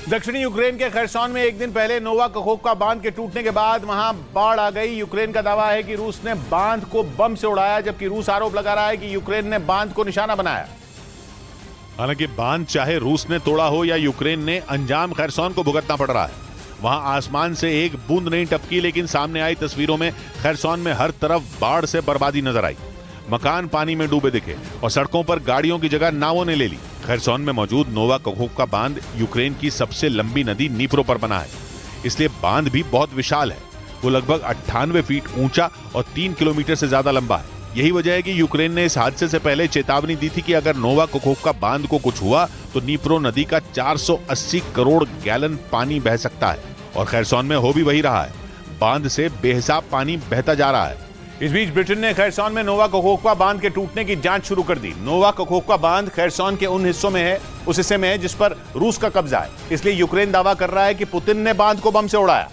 दक्षिणी यूक्रेन के खरसोन में एक दिन पहले नोवा कखोवका बांध के टूटने के बाद वहां बाढ़ आ गई। यूक्रेन का दावा है कि रूस ने बांध को बम से उड़ाया, जबकि रूस आरोप लगा रहा है कि यूक्रेन ने बांध को निशाना बनाया। हालांकि बांध चाहे रूस ने तोड़ा हो या यूक्रेन ने, अंजाम खरसोन को भुगतना पड़ रहा है। वहां आसमान से एक बूंद नहीं टपकी, लेकिन सामने आई तस्वीरों में खरसोन में हर तरफ बाढ़ से बर्बादी नजर आई। मकान पानी में डूबे दिखे और सड़कों पर गाड़ियों की जगह नावों ने ले ली। खरसोन में मौजूद नोवा कखोवका बांध यूक्रेन की सबसे लंबी नदी नीप्रो पर बना है, इसलिए बांध भी बहुत विशाल है। वो लगभग 98 फीट ऊंचा और 3 किलोमीटर से ज्यादा लंबा है। यही वजह है कि यूक्रेन ने इस हादसे से पहले चेतावनी दी थी कि अगर नोवा कखोवका बांध को कुछ हुआ तो नीप्रो नदी का 480 करोड़ गैलन पानी बह सकता है, और खरसोन में हो भी वही रहा है। बांध से बेहिसाब पानी बहता जा रहा है। इस बीच ब्रिटेन ने खरसोन में नोवा कखोवका बांध के टूटने की जांच शुरू कर दी। नोवा कखोवका बांध खरसोन के उस हिस्से में है जिस पर रूस का कब्जा है, इसलिए यूक्रेन दावा कर रहा है कि पुतिन ने बांध को बम से उड़ाया।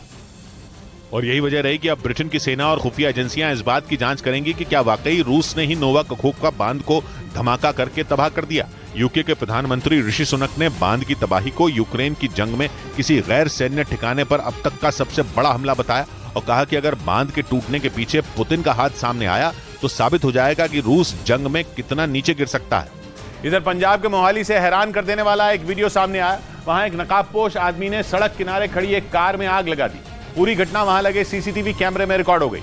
और यही वजह रही कि अब ब्रिटेन की सेना और खुफिया एजेंसियां इस बात की जांच करेंगी कि क्या वाकई रूस ने ही नोवा कखोवका बांध को धमाका करके तबाह कर दिया। यूके के प्रधानमंत्री ऋषि सुनक ने बांध की तबाही को यूक्रेन की जंग में किसी गैर सैन्य ठिकाने पर अब तक का सबसे बड़ा हमला बताया और कहा कि अगर बांध के टूटने के पीछे पुतिन का हाथ सामने आया तो साबित हो जाएगा कि रूस जंग में कितना नीचे गिर सकता है। इधर पंजाब के मोहाली से हैरान कर देने वाला एक वीडियो सामने आया। वहां एक नकाबपोश आदमी ने सड़क किनारे खड़ी एक कार में आग लगा दी। पूरी घटना वहां लगे सीसीटीवी कैमरे में रिकॉर्ड हो गई,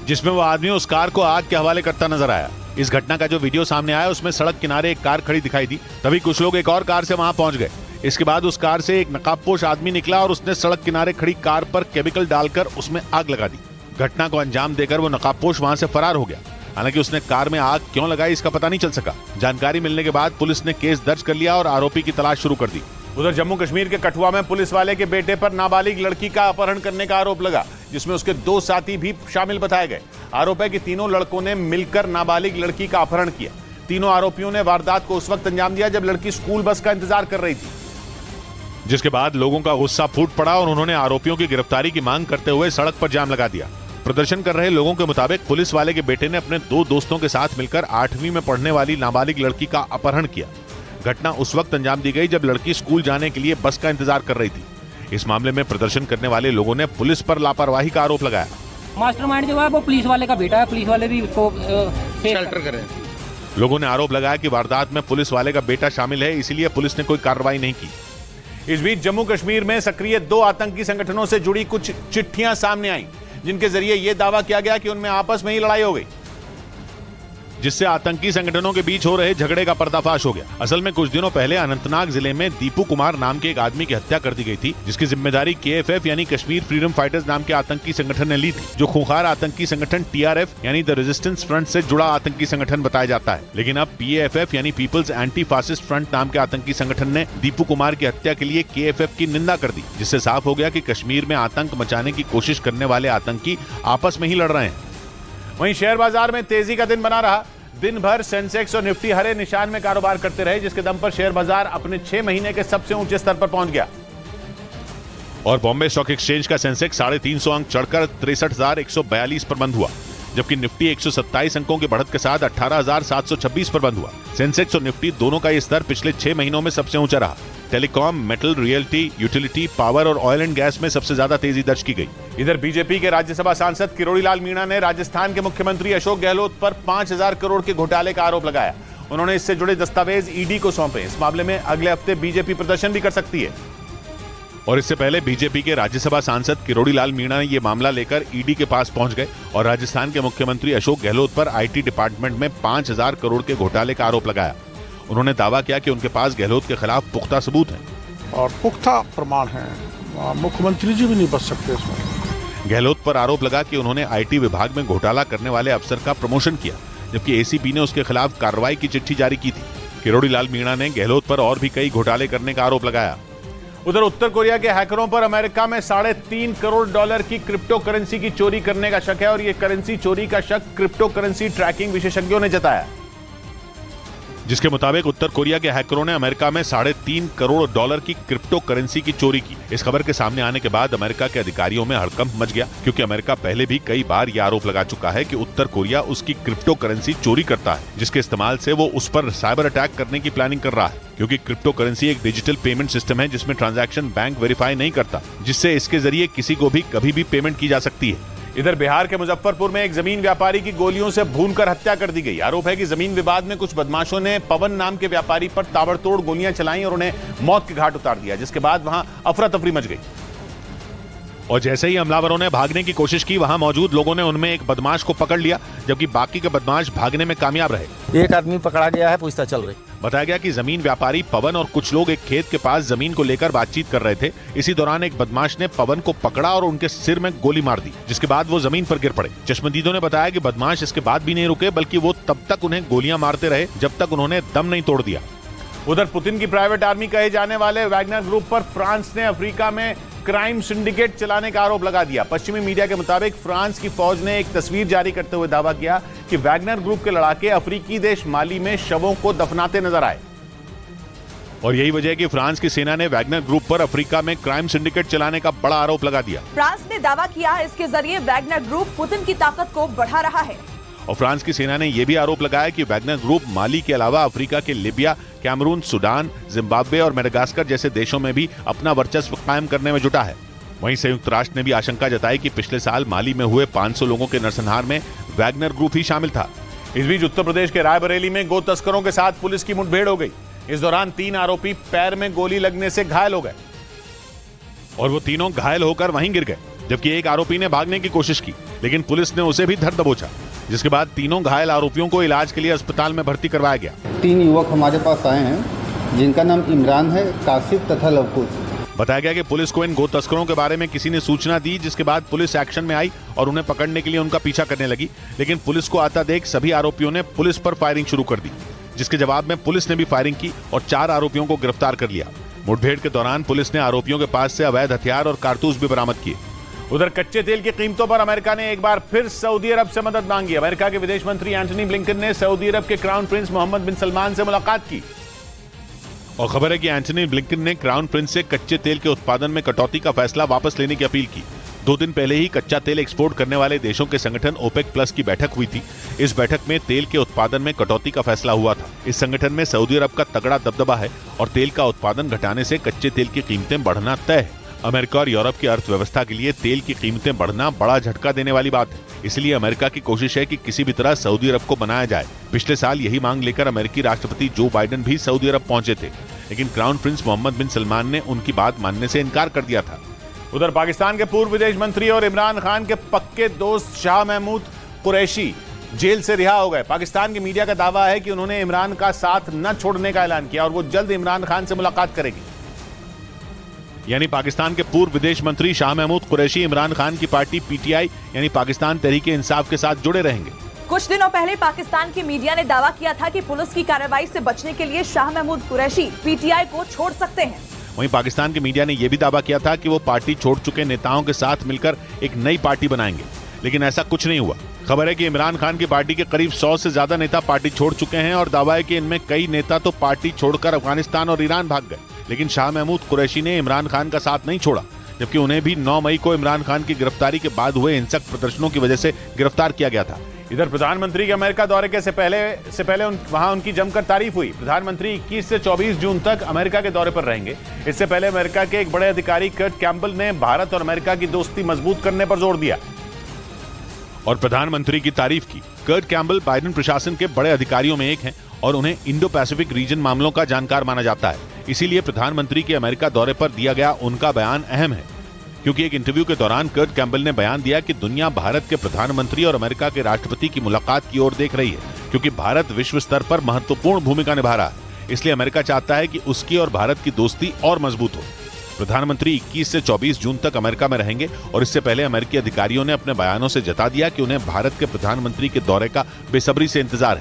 जिसमें वो आदमी उस कार को आग के हवाले करता नजर आया। इस घटना का जो वीडियो सामने आया उसमें सड़क किनारे एक कार खड़ी दिखाई दी। तभी कुछ लोग एक और कार से वहां पहुंच गए। इसके बाद उस कार से एक नकाबपोश आदमी निकला और उसने सड़क किनारे खड़ी कार पर केमिकल डालकर उसमें आग लगा दी। घटना को अंजाम देकर वो नकाबपोश वहां से फरार हो गया। हालांकि उसने कार में आग क्यों लगाई इसका पता नहीं चल सका। जानकारी मिलने के बाद पुलिस ने केस दर्ज कर लिया और आरोपी की तलाश शुरू कर दी। उधर जम्मू कश्मीर के कठुआ में पुलिस वाले के बेटे पर नाबालिग लड़की का अपहरण करने का आरोप लगा, जिसमें उसके 2 साथी भी शामिल बताए गए। आरोप है कि तीनों लड़कों ने मिलकर नाबालिग लड़की का अपहरण किया। तीनों आरोपियों ने वारदात को उस वक्त अंजाम दिया जब लड़की स्कूल बस का इंतजार कर रही थी, जिसके बाद लोगों का गुस्सा फूट पड़ा और उन्होंने आरोपियों की गिरफ्तारी की मांग करते हुए सड़क पर जाम लगा दिया। प्रदर्शन कर रहे लोगों के मुताबिक पुलिस वाले के बेटे ने अपने 2 दोस्तों के साथ मिलकर 8वीं में पढ़ने वाली नाबालिग लड़की का अपहरण किया। घटना उस वक्त अंजाम दी गई जब लड़की स्कूल जाने के लिए बस का इंतजार कर रही थी। इस मामले में प्रदर्शन करने वाले लोगों ने पुलिस पर लापरवाही का आरोप लगाया। मास्टरमाइंड जो है वो पुलिस वाले का बेटा है, पुलिस वाले भी उसको शेल्टर करें। लोगों ने आरोप लगाया कि वारदात में पुलिस वाले का बेटा शामिल है, इसीलिए पुलिस ने कोई कार्रवाई नहीं की। इस बीच जम्मू कश्मीर में सक्रिय 2 आतंकी संगठनों से जुड़ी कुछ चिट्ठियां सामने आई, जिनके जरिए यह दावा किया गया कि उनमें आपस में ही लड़ाई हो गई, जिससे आतंकी संगठनों के बीच हो रहे झगड़े का पर्दाफाश हो गया। असल में कुछ दिनों पहले अनंतनाग जिले में दीपू कुमार नाम के एक आदमी की हत्या कर दी गई थी, जिसकी जिम्मेदारी KFF यानी कश्मीर फ्रीडम फाइटर्स नाम के आतंकी संगठन ने ली थी, जो खूंखार आतंकी संगठन TRF यानी द रेजिस्टेंस फ्रंट से जुड़ा आतंकी संगठन बताया जाता है। लेकिन अब PAFF यानी पीपल्स एंटी फासिस्ट फ्रंट नाम के आतंकी संगठन ने दीपू कुमार की हत्या के लिए KFF की निंदा कर दी, जिससे साफ हो गया कि कश्मीर में आतंक मचाने की कोशिश करने वाले आतंकी आपस में ही लड़ रहे हैं। वहीं शेयर बाजार में तेजी का दिन बना रहा। दिन भर सेंसेक्स और निफ्टी हरे निशान में कारोबार करते रहे, जिसके दम पर शेयर बाजार अपने 6 महीने के सबसे ऊंचे स्तर पर पहुंच गया। और बॉम्बे स्टॉक एक्सचेंज का सेंसेक्स 350 अंक चढ़कर 63,142 पर बंद हुआ, जबकि निफ्टी 127 अंकों की बढ़त के साथ 18,726 पर बंद हुआ। सेंसेक्स और निफ्टी दोनों का ये स्तर पिछले 6 महीनों में सबसे ऊंचा रहा। Telecom, metal, realty, utility, power और ऑयल एंड गैस में सबसे ज्यादा तेजी दर्ज की गई। इधर बीजेपी के राज्यसभा सांसद किरोड़ी लाल मीणा ने राजस्थान के मुख्यमंत्री अशोक गहलोत पर 5,000 करोड़ के घोटाले का आरोप लगाया। उन्होंने इससे जुड़े दस्तावेज ईडी को सौंपे। इस मामले में अगले हफ्ते बीजेपी प्रदर्शन भी कर सकती है। और इससे पहले बीजेपी के राज्यसभा सांसद किरोड़ी लाल मीणा ने यह मामला लेकर ईडी के पास पहुंच गए और राजस्थान के मुख्यमंत्री अशोक गहलोत पर IT डिपार्टमेंट में 5,000 करोड़ के घोटाले का आरोप लगाया। उन्होंने दावा किया कि उनके पास गहलोत के खिलाफ पुख्ता सबूत हैं और पुख्ता प्रमाण हैं। मुख्यमंत्री जी भी नहीं बच सकते इसमें। गहलोत पर आरोप लगा कि उन्होंने IT विभाग में घोटाला करने वाले अफसर का प्रमोशन किया, जबकि ACP ने उसके खिलाफ कार्रवाई की चिट्ठी जारी की थी। किरोड़ी लाल मीणा ने गहलोत पर और भी कई घोटाले करने का आरोप लगाया। उधर उत्तर कोरिया के हैकरों पर अमेरिका में $3.5 करोड़ की क्रिप्टो करेंसी की चोरी करने का शक है और यह करेंसी चोरी का शक क्रिप्टो करेंसी ट्रैकिंग विशेषज्ञों ने जताया। जिसके मुताबिक उत्तर कोरिया के हैकरों ने अमेरिका में $3.5 करोड़ की क्रिप्टो करेंसी की चोरी की। इस खबर के सामने आने के बाद अमेरिका के अधिकारियों में हड़कंप मच गया, क्योंकि अमेरिका पहले भी कई बार यह आरोप लगा चुका है कि उत्तर कोरिया उसकी क्रिप्टो करेंसी चोरी करता है, जिसके इस्तेमाल से वो उस पर साइबर अटैक करने की प्लानिंग कर रहा है। क्योंकि क्रिप्टो करेंसी एक डिजिटल पेमेंट सिस्टम है जिसमें ट्रांजैक्शन बैंक वेरीफाई नहीं करता, जिससे इसके जरिए किसी को भी कभी भी पेमेंट की जा सकती है। इधर बिहार के मुजफ्फरपुर में एक जमीन व्यापारी की गोलियों से भूनकर हत्या कर दी गई। आरोप है कि जमीन विवाद में कुछ बदमाशों ने पवन नाम के व्यापारी पर ताबड़तोड़ गोलियां चलाई और उन्हें मौत के घाट उतार दिया, जिसके बाद वहां अफरा तफरी मच गई। और जैसे ही हमलावरों ने भागने की कोशिश की, वहां मौजूद लोगों ने उनमें एक बदमाश को पकड़ लिया, जबकि बाकी के बदमाश भागने में कामयाब रहे। एक आदमी पकड़ा गया है, पूछताछ चल रही। बताया गया कि जमीन व्यापारी पवन और कुछ लोग एक खेत के पास जमीन को लेकर बातचीत कर रहे थे। इसी दौरान एक बदमाश ने पवन को पकड़ा और उनके सिर में गोली मार दी, जिसके बाद वो जमीन पर गिर पड़े। चश्मदीदों ने बताया कि बदमाश इसके बाद भी नहीं रुके, बल्कि वो तब तक उन्हें गोलियां मारते रहे जब तक उन्होंने दम नहीं तोड़ दिया। उधर पुतिन की प्राइवेट आर्मी कहे जाने वाले वैगनर ग्रुप पर फ्रांस ने अफ्रीका में क्राइम सिंडिकेट चलाने का आरोप लगा दिया। पश्चिमी मीडिया के मुताबिक फ्रांस की फौज ने एक तस्वीर जारी करते हुए दावा किया कि वैगनर ग्रुप के लड़ाके अफ्रीकी देश माली में शवों को दफनाते नजर आए। और यही वजह है कि फ्रांस की सेना ने वैगनर ग्रुप पर अफ्रीका में क्राइम सिंडिकेट चलाने का बड़ा आरोप लगा दिया। फ्रांस ने दावा किया इसके जरिए वैगनर ग्रुप पुतिन की ताकत को बढ़ा रहा है। और फ्रांस की सेना ने यह भी आरोप लगाया कि वैगनर ग्रुप माली के अलावा अफ्रीका के लिबिया, कैमरून, सुडान, जिम्बाब्वे और मेडागास्कर जैसे देशों में भी अपना वर्चस्व कायम करने में जुटा है। वहीं संयुक्त राष्ट्र ने भी आशंका जताई कि पिछले साल माली में हुए 500 लोगों के नरसंहार में वैगनर ग्रुप ही शामिल था। इस बीच उत्तर प्रदेश के रायबरेली में गो तस्करों के साथ पुलिस की मुठभेड़ हो गई। इस दौरान 3 आरोपी पैर में गोली लगने से घायल हो गए और वो तीनों घायल होकर वहीं गिर गए, जबकि एक आरोपी ने भागने की कोशिश की, लेकिन पुलिस ने उसे भी धर दबोचा, जिसके बाद तीनों घायल आरोपियों को इलाज के लिए अस्पताल में भर्ती करवाया गया। 3 युवक हमारे पास आए हैं, जिनका नाम इमरान है, कासिफ तथा लवकुश। बताया गया कि पुलिस को इन गो तस्करों के बारे में किसी ने सूचना दी, जिसके बाद पुलिस एक्शन में आई और उन्हें पकड़ने के लिए उनका पीछा करने लगी, लेकिन पुलिस को आता देख सभी आरोपियों ने पुलिस पर फायरिंग शुरू कर दी, जिसके जवाब में पुलिस ने भी फायरिंग की और 4 आरोपियों को गिरफ्तार कर लिया। मुठभेड़ के दौरान पुलिस ने आरोपियों के पास से अवैध हथियार और कारतूस भी बरामद किए। उधर कच्चे तेल की कीमतों पर अमेरिका ने एक बार फिर सऊदी अरब से मदद मांगी। अमेरिका के विदेश मंत्री एंटनी ब्लिंकन ने सऊदी अरब के क्राउन प्रिंस मोहम्मद बिन सलमान से मुलाकात की। और खबर है कि एंटनी ब्लिंकन ने क्राउन प्रिंस से कच्चे तेल के उत्पादन में कटौती का फैसला वापस लेने की अपील की। 2 दिन पहले ही कच्चा तेल एक्सपोर्ट करने वाले देशों के संगठन ओपेक प्लस की बैठक हुई थी। इस बैठक में तेल के उत्पादन में कटौती का फैसला हुआ था। इस संगठन में सऊदी अरब का तगड़ा दबदबा है और तेल का उत्पादन घटाने से कच्चे तेल की कीमतें बढ़ना तय है। अमेरिका और यूरोप की अर्थव्यवस्था के लिए तेल की कीमतें बढ़ना बड़ा झटका देने वाली बात है। इसलिए अमेरिका की कोशिश है कि किसी भी तरह सऊदी अरब को बनाया जाए। पिछले साल यही मांग लेकर अमेरिकी राष्ट्रपति जो बाइडेन भी सऊदी अरब पहुंचे थे, लेकिन क्राउन प्रिंस मोहम्मद बिन सलमान ने उनकी बात मानने से इनकार कर दिया था। उधर पाकिस्तान के पूर्व विदेश मंत्री और इमरान खान के पक्के दोस्त शाह महमूद कुरैशी जेल से रिहा हो गए। पाकिस्तान की मीडिया का दावा है कि उन्होंने इमरान का साथ न छोड़ने का ऐलान किया और वो जल्द इमरान खान से मुलाकात करेगी। यानी पाकिस्तान के पूर्व विदेश मंत्री शाह महमूद कुरैशी इमरान खान की पार्टी पीटीआई यानी पाकिस्तान तहरीक इंसाफ के साथ जुड़े रहेंगे। कुछ दिनों पहले पाकिस्तान की मीडिया ने दावा किया था कि पुलिस की कार्रवाई से बचने के लिए शाह महमूद कुरैशी पीटीआई को छोड़ सकते हैं। वहीं पाकिस्तान की मीडिया ने यह भी दावा किया था कि वो पार्टी छोड़ चुके नेताओं के साथ मिलकर एक नई पार्टी बनाएंगे, लेकिन ऐसा कुछ नहीं हुआ। खबर है कि इमरान खान की पार्टी के करीब 100 से ज्यादा नेता पार्टी छोड़ चुके हैं और दावा है कि इनमें कई नेता तो पार्टी छोड़कर अफगानिस्तान और ईरान भाग गए। लेकिन शाह महमूद कुरैशी ने इमरान खान का साथ नहीं छोड़ा, जबकि उन्हें भी 9 मई को इमरान खान की गिरफ्तारी के बाद हुए हिंसक प्रदर्शनों की वजह से गिरफ्तार किया गया था। इधर प्रधानमंत्री के अमेरिका दौरे के से पहले वहां उनकी जमकर तारीफ हुई। प्रधानमंत्री 21 से 24 जून तक अमेरिका के दौरे पर रहेंगे। इससे पहले अमेरिका के एक बड़े अधिकारी कर्ट कैम्पबेल ने भारत और अमेरिका की दोस्ती मजबूत करने पर जोर दिया और प्रधानमंत्री की तारीफ की। कर्ट कैम्पबेल बाइडेन प्रशासन के बड़े अधिकारियों में एक हैं और उन्हें इंडो पैसिफिक रीजन मामलों का जानकार माना जाता है। इसीलिए प्रधानमंत्री के अमेरिका दौरे पर दिया गया उनका बयान अहम है, क्योंकि एक इंटरव्यू के दौरान कर्ट कैम्पबेल ने बयान दिया कि दुनिया भारत के प्रधानमंत्री और अमेरिका के राष्ट्रपति की मुलाकात की ओर देख रही है, क्योंकि भारत विश्व स्तर पर महत्वपूर्ण भूमिका निभा रहा है। इसलिए अमेरिका चाहता है कि उसकी और भारत की दोस्ती और मजबूत हो। प्रधानमंत्री 21 से 24 जून तक अमेरिका में रहेंगे और इससे पहले अमेरिकी अधिकारियों ने अपने बयानों से जता दिया कि उन्हें भारत के प्रधानमंत्री के दौरे का बेसब्री से इंतजार है।